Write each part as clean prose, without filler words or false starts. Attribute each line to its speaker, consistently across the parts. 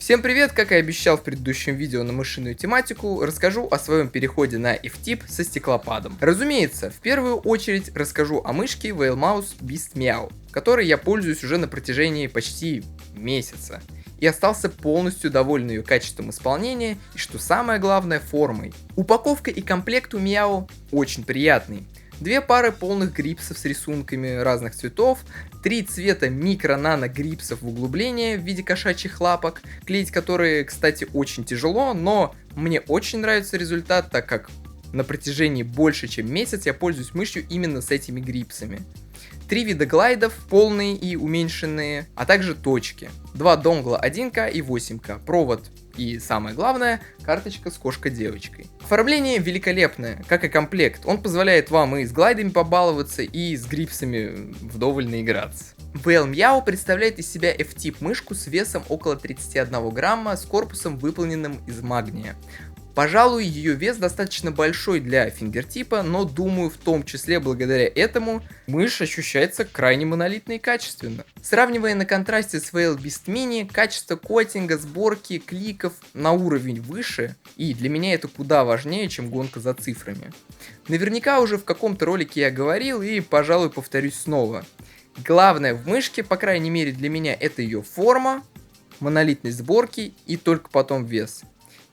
Speaker 1: Всем привет! Как и обещал в предыдущем видео на мышиную тематику, расскажу о своем переходе на F-Tip со стеклопадом. Разумеется, в первую очередь расскажу о мышке Whale-Mouse Beast Meow, которой я пользуюсь уже на протяжении почти месяца. И остался полностью доволен ее качеством исполнения и, что самое главное, формой. Упаковка и комплект у Meow очень приятный. Две пары полных грипсов с рисунками разных цветов, 3 цвета микро-нано грипсов в углубление в виде кошачьих лапок, клеить которые, кстати, очень тяжело, но мне очень нравится результат, так как на протяжении больше чем месяц я пользуюсь мышью именно с этими грипсами. 3 вида глайдов, полные и уменьшенные, а также точки. 2 донгла 1К и 8К, провод и, самое главное, карточка с кошкой-девочкой. Оформление великолепное, как и комплект. Он позволяет вам и с глайдами побаловаться, и с грипсами вдоволь наиграться. Whale Meow представляет из себя F-Tip мышку с весом около 31 грамма с корпусом, выполненным из магния. Пожалуй, ее вес достаточно большой для фингертипа, но думаю, в том числе благодаря этому мышь ощущается крайне монолитно и качественно. Сравнивая на контрасте с Whale Beast Mini, качество котинга, сборки, кликов на уровень выше, и для меня это куда важнее, чем гонка за цифрами. Наверняка уже в каком-то ролике я говорил и, пожалуй, повторюсь снова. Главное в мышке, по крайней мере для меня, это ее форма, монолитность сборки и только потом вес.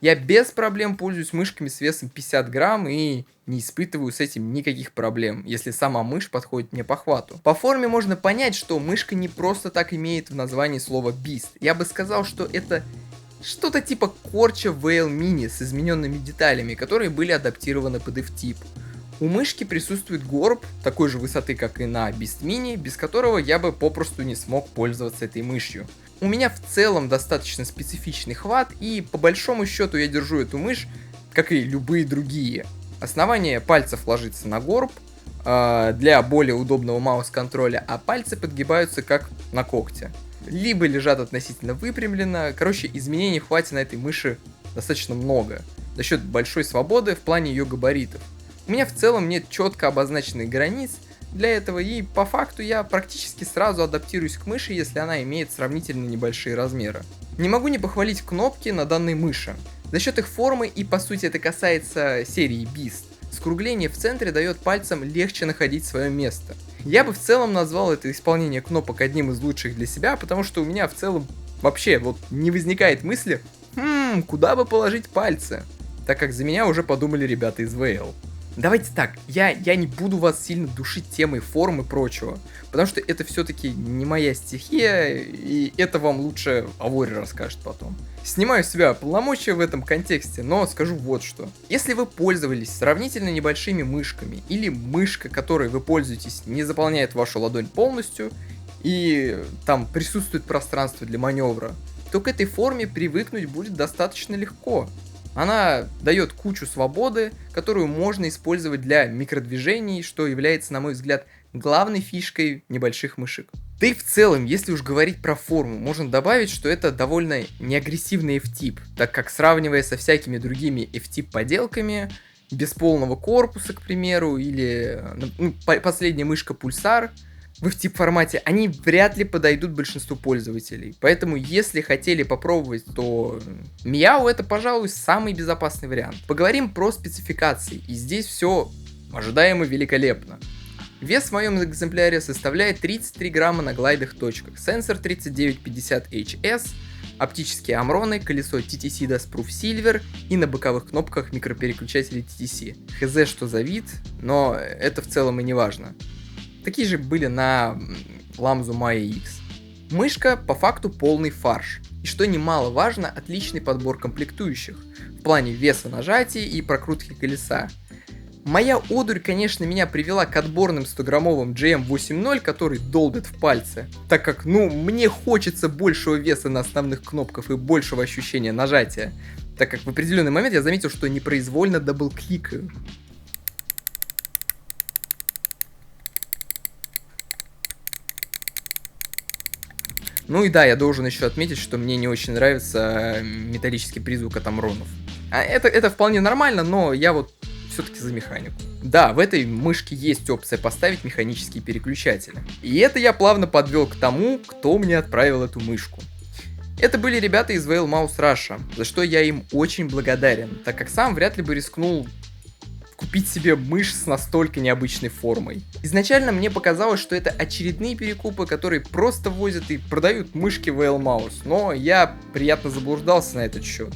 Speaker 1: Я без проблем пользуюсь мышками с весом 50 грамм и не испытываю с этим никаких проблем, если сама мышь подходит мне по хвату. По форме можно понять, что мышка не просто так имеет в названии слово Beast. Я бы сказал, что это что-то типа корча Whale Mini с измененными деталями, которые были адаптированы под F-Tip. У мышки присутствует горб такой же высоты, как и на Beast Mini, без которого я бы попросту не смог пользоваться этой мышью. У меня в целом достаточно специфичный хват, и по большому счету я держу эту мышь, как и любые другие. Основание пальцев ложится на горб для более удобного маус-контроля, а пальцы подгибаются как на когте. Либо лежат относительно выпрямленно. Короче, изменений в хвате на этой мыши достаточно много, за счет большой свободы в плане ее габаритов. У меня в целом нет четко обозначенных границ для этого, и по факту я практически сразу адаптируюсь к мыши, если она имеет сравнительно небольшие размеры. Не могу не похвалить кнопки на данной мыши. За счет их формы, и по сути это касается серии Beast, скругление в центре дает пальцам легче находить свое место. Я бы в целом назвал это исполнение кнопок одним из лучших для себя, потому что у меня в целом вообще не возникает мысли, куда бы положить пальцы, так как за меня уже подумали ребята из Whale. Давайте так, я не буду вас сильно душить темой форм и прочего, потому что это все-таки не моя стихия, и это вам лучше Авори расскажет потом. Снимаю с себя полномочия в этом контексте, но скажу вот что. Если вы пользовались сравнительно небольшими мышками, или мышка, которой вы пользуетесь, не заполняет вашу ладонь полностью, и там присутствует пространство для маневра, то к этой форме привыкнуть будет достаточно легко. Она дает кучу свободы, которую можно использовать для микродвижений, что является, на мой взгляд, главной фишкой небольших мышек. Да и в целом, если уж говорить про форму, можно добавить, что это довольно неагрессивный F-Tip, так как, сравнивая со всякими другими F-Tip поделками, без полного корпуса, к примеру, или последняя мышка Pulsar в F-Tip формате, они вряд ли подойдут большинству пользователей. Поэтому, если хотели попробовать, то Meow это, пожалуй, самый безопасный вариант. Поговорим про спецификации, и здесь все ожидаемо великолепно. Вес в моем экземпляре составляет 33 грамма на глайдах-точках, сенсор 3950HS, оптические амроны, колесо TTC Dustproof Silver и на боковых кнопках микропереключатели TTC. Хз, что за вид, но это в целом и не важно. Такие же были на Lamzu Maya X. Мышка по факту полный фарш. И что немаловажно, отличный подбор комплектующих в плане веса нажатия и прокрутки колеса. Моя одурь, конечно, меня привела к отборным 100-граммовым GM8.0, который долбит в пальцы, так как, мне хочется большего веса на основных кнопках и большего ощущения нажатия, так как в определенный момент я заметил, что непроизвольно даблкликаю. Ну и да, я должен еще отметить, что мне не очень нравится металлический призвук от амронов. Это вполне нормально, но я все-таки за механику. Да, в этой мышке есть опция поставить механические переключатели. И это я плавно подвел к тому, кто мне отправил эту мышку. Это были ребята из Whale Mouse Russia, за что я им очень благодарен, так как сам вряд ли бы рискнул купить себе мышь с настолько необычной формой. Изначально мне показалось, что это очередные перекупы, которые просто возят и продают мышки Whale Mouse, но я приятно заблуждался на этот счет.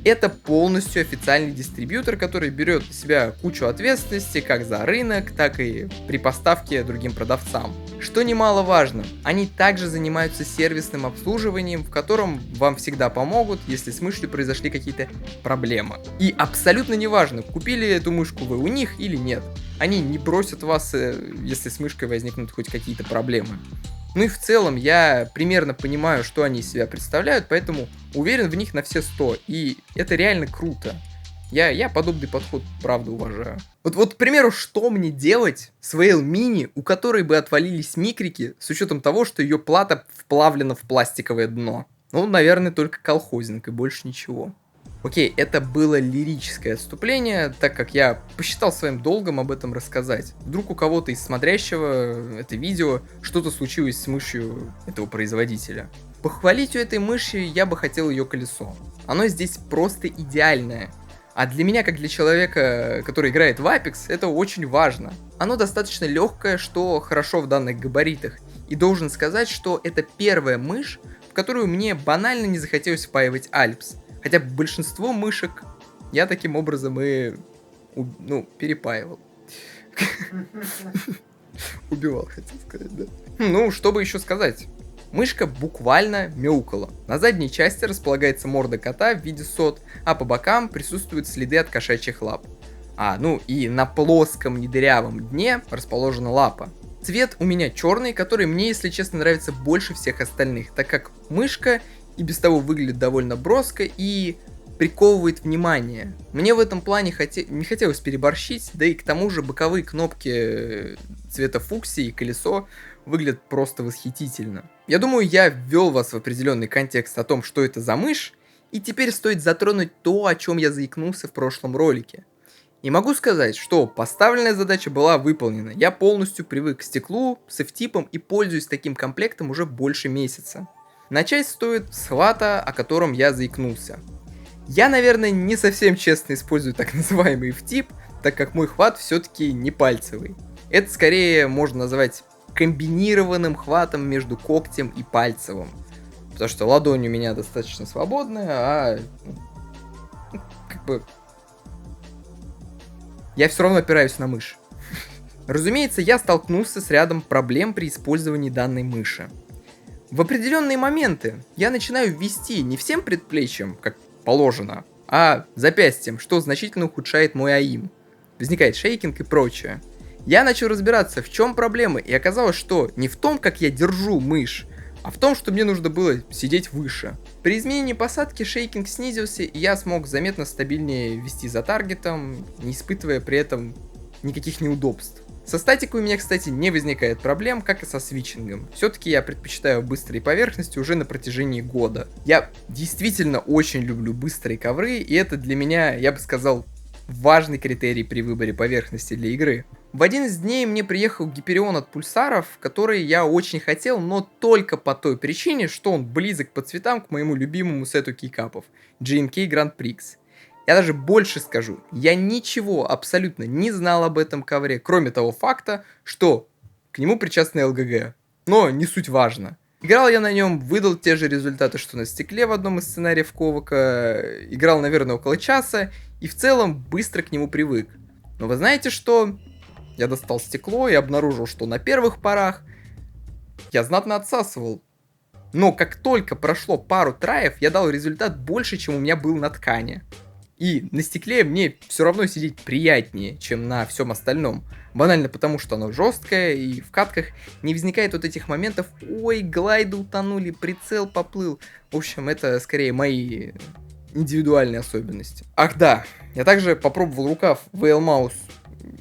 Speaker 1: Это полностью официальный дистрибьютор, который берет на себя кучу ответственности как за рынок, так и при поставке другим продавцам. Что немаловажно, они также занимаются сервисным обслуживанием, в котором вам всегда помогут, если с мышью произошли какие-то проблемы. И абсолютно неважно, купили эту мышку вы у них или нет. Они не бросят вас, если с мышкой возникнут хоть какие-то проблемы. Ну и в целом я примерно понимаю, что они из себя представляют, поэтому уверен в них на все 100, и это реально круто. Я подобный подход правда уважаю. Вот, к примеру, что мне делать с Whale Mini, у которой бы отвалились микрики, с учетом того, что ее плата вплавлена в пластиковое дно? Ну, наверное, только колхозник и больше ничего. Окей, это было лирическое отступление, так как я посчитал своим долгом об этом рассказать. Вдруг у кого-то из смотрящего это видео что-то случилось с мышью этого производителя. Похвалить у этой мыши я бы хотел ее колесо. Оно здесь просто идеальное. А для меня, как для человека, который играет в Apex, это очень важно. Оно достаточно легкое, что хорошо в данных габаритах. И должен сказать, что это первая мышь, в которую мне банально не захотелось впаивать Alps. Хотя большинство мышек я таким образом и, перепаивал. Убивал, хотел сказать, да. Ну, что бы еще сказать. Мышка буквально мяукала. На задней части располагается морда кота в виде сот, а по бокам присутствуют следы от кошачьих лап. И на плоском недырявом дне расположена лапа. Цвет у меня черный, который мне, если честно, нравится больше всех остальных, так как мышка и без того выглядит довольно броско и приковывает внимание. Мне в этом плане не хотелось переборщить, да и к тому же боковые кнопки цвета фуксии и колесо выглядят просто восхитительно. Я думаю, я ввел вас в определенный контекст о том, что это за мышь, и теперь стоит затронуть то, о чем я заикнулся в прошлом ролике. И могу сказать, что поставленная задача была выполнена. Я полностью привык к стеклу, с F-типом и пользуюсь таким комплектом уже больше месяца. Начать стоит с хвата, о котором я заикнулся. Я, наверное, не совсем честно использую так называемый F-тип, так как мой хват все-таки не пальцевый. Это скорее можно назвать комбинированным хватом между когтем и пальцевым. Потому что ладонь у меня достаточно свободная, я все равно опираюсь на мышь. Разумеется, я столкнулся с рядом проблем при использовании данной мыши. В определенные моменты я начинаю вести не всем предплечьем, как положено, а запястьем, что значительно ухудшает мой АИМ. Возникает шейкинг и прочее. Я начал разбираться, в чем проблема, и оказалось, что не в том, как я держу мышь, а в том, что мне нужно было сидеть выше. При изменении посадки шейкинг снизился, и я смог заметно стабильнее вести за таргетом, не испытывая при этом никаких неудобств. Со статикой у меня, кстати, не возникает проблем, как и со свитчингом. Все-таки я предпочитаю быстрые поверхности уже на протяжении года. Я действительно очень люблю быстрые ковры, и это для меня, я бы сказал, важный критерий при выборе поверхности для игры. В один из дней мне приехал Гиперион от Пульсаров, который я очень хотел, но только по той причине, что он близок по цветам к моему любимому сету кейкапов GMK Grand Prix. Я даже больше скажу, я ничего абсолютно не знал об этом ковре, кроме того факта, что к нему причастны ЛГГ. Но не суть важно. Играл я на нем, выдал те же результаты, что на стекле в одном из сценариев Ковака. Играл, наверное, около часа, и в целом быстро к нему привык. Но вы знаете что? Я достал стекло и обнаружил, что на первых порах я знатно отсасывал. Но как только прошло пару траев, я дал результат больше, чем у меня был на ткани. И на стекле мне все равно сидеть приятнее, чем на всем остальном. Банально потому, что оно жесткое, и в катках не возникает вот этих моментов «Ой, глайды утонули, прицел поплыл». В общем, это скорее мои индивидуальные особенности. Ах да, я также попробовал рукав Whale Mouse,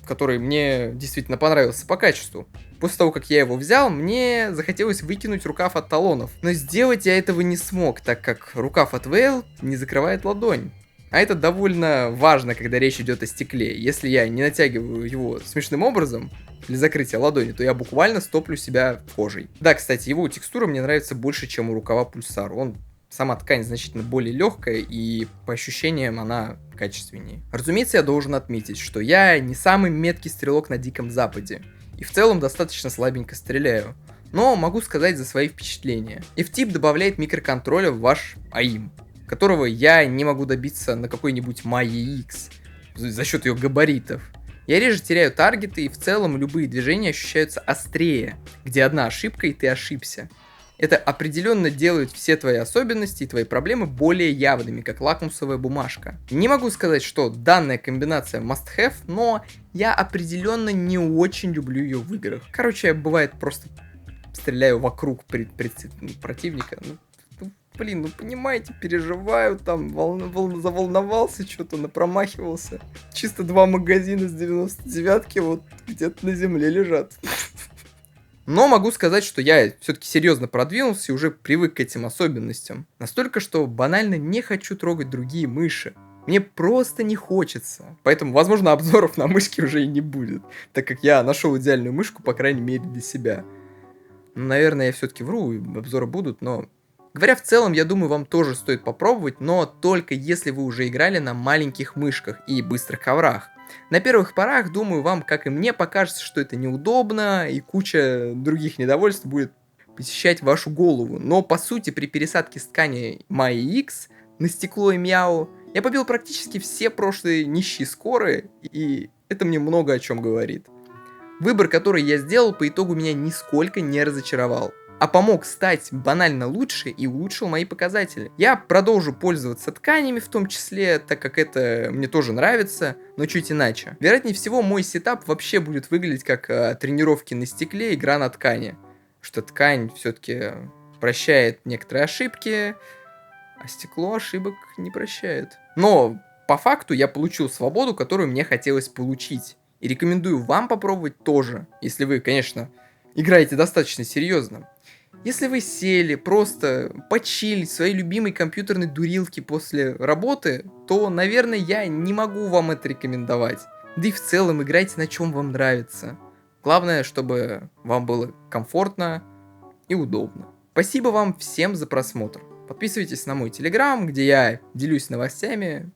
Speaker 1: который мне действительно понравился по качеству. После того, как я его взял, мне захотелось выкинуть рукав от талонов. Но сделать я этого не смог, так как рукав от Whale не закрывает ладонь. А это довольно важно, когда речь идет о стекле. Если я не натягиваю его смешным образом для закрытия ладони, то я буквально стоплю себя кожей. Да, кстати, его текстура мне нравится больше, чем у рукава Pulsar. Он сама ткань значительно более легкая и по ощущениям она качественнее. Разумеется, я должен отметить, что я не самый меткий стрелок на Диком Западе и в целом достаточно слабенько стреляю, но могу сказать за свои впечатления. FTIP добавляет микроконтроля в ваш АИМ, которого я не могу добиться на какой-нибудь Maya X за счет ее габаритов. Я реже теряю таргеты, и в целом любые движения ощущаются острее, где одна ошибка и ты ошибся. Это определенно делает все твои особенности и твои проблемы более явными, как лакмусовая бумажка. Не могу сказать, что данная комбинация must-have, но я определенно не очень люблю ее в играх. Короче, бывает просто стреляю вокруг противника. Блин, ну понимаете, переживаю, там, заволновался, что-то напромахивался. Чисто 2 магазина с 99-ки вот где-то на земле лежат. Но могу сказать, что я все-таки серьезно продвинулся и уже привык к этим особенностям. Настолько, что банально не хочу трогать другие мыши. Мне просто не хочется. Поэтому, возможно, обзоров на мышки уже и не будет, так как я нашел идеальную мышку, по крайней мере, для себя. Наверное, я все-таки вру, обзоры будут, но... Говоря в целом, я думаю, вам тоже стоит попробовать, но только если вы уже играли на маленьких мышках и быстрых коврах. На первых порах, думаю, вам, как и мне, покажется, что это неудобно, и куча других недовольств будет посещать вашу голову. Но, по сути, при пересадке с ткани Maya X на стекло и мяу, я побил практически все прошлые нищие скоры, и это мне много о чем говорит. Выбор, который я сделал, по итогу меня нисколько не разочаровал, а помог стать банально лучше и улучшил мои показатели. Я продолжу пользоваться тканями в том числе, так как это мне тоже нравится, но чуть иначе. Вероятнее всего, мой сетап вообще будет выглядеть как тренировки на стекле, игра на ткани. Что ткань все-таки прощает некоторые ошибки, а стекло ошибок не прощает. Но по факту я получил свободу, которую мне хотелось получить. И рекомендую вам попробовать тоже, если вы, конечно, играете достаточно серьезно. Если вы сели просто почилить в своей любимой компьютерной дурилке после работы, то, наверное, я не могу вам это рекомендовать. Да и в целом играйте на чем вам нравится. Главное, чтобы вам было комфортно и удобно. Спасибо вам всем за просмотр. Подписывайтесь на мой телеграм, где я делюсь новостями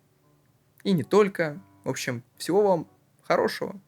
Speaker 1: и не только. В общем, всего вам хорошего.